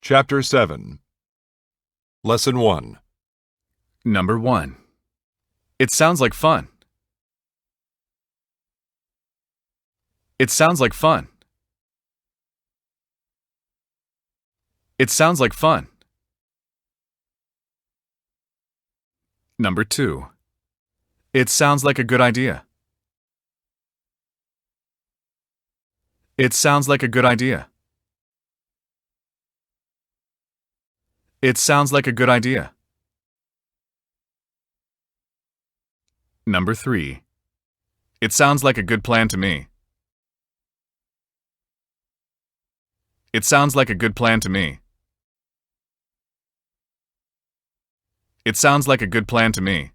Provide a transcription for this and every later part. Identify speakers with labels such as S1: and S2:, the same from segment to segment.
S1: Chapter 7. Lesson 1.
S2: Number 1. It sounds like fun. It sounds like fun. It sounds like fun. Number 2. It sounds like a good idea. It sounds like a good idea. It sounds like a good idea. Number 3. It sounds like a good plan to me. It sounds like a good plan to me. It sounds like a good plan to me.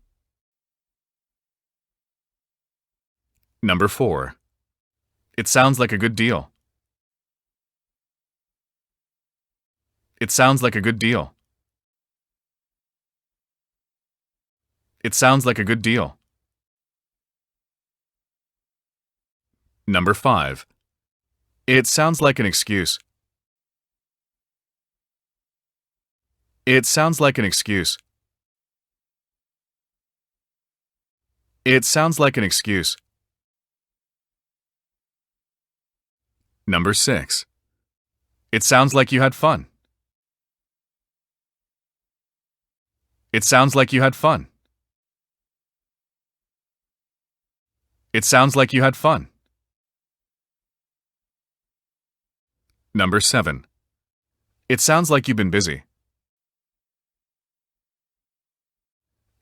S2: Number 4. It sounds like a good deal. It sounds like a good deal. It sounds like a good deal. Number 5. It sounds like an excuse. It sounds like an excuse. It sounds like an excuse. Number 6. It sounds like you had fun. It sounds like you had fun. It sounds like you had fun. Number 7. It sounds like you've been busy.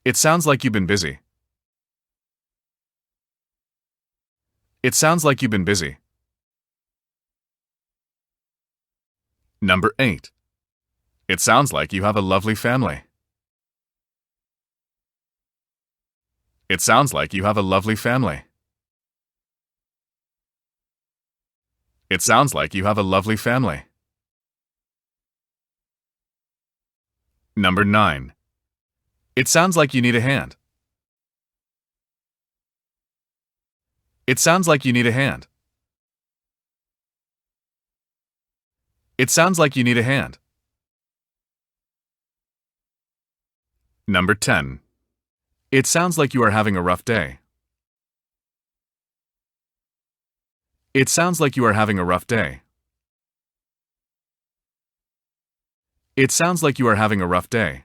S2: It sounds like you've been busy. It sounds like you've been busy. Number 8. It sounds like you have a lovely family. It sounds like you have a lovely family. It sounds like you have a lovely family. Number 9. It sounds like you need a hand. It sounds like you need a hand. It sounds like you need a hand. Number 10. It sounds like you are having a rough day. It sounds like you are having a rough day. It sounds like you are having a rough day.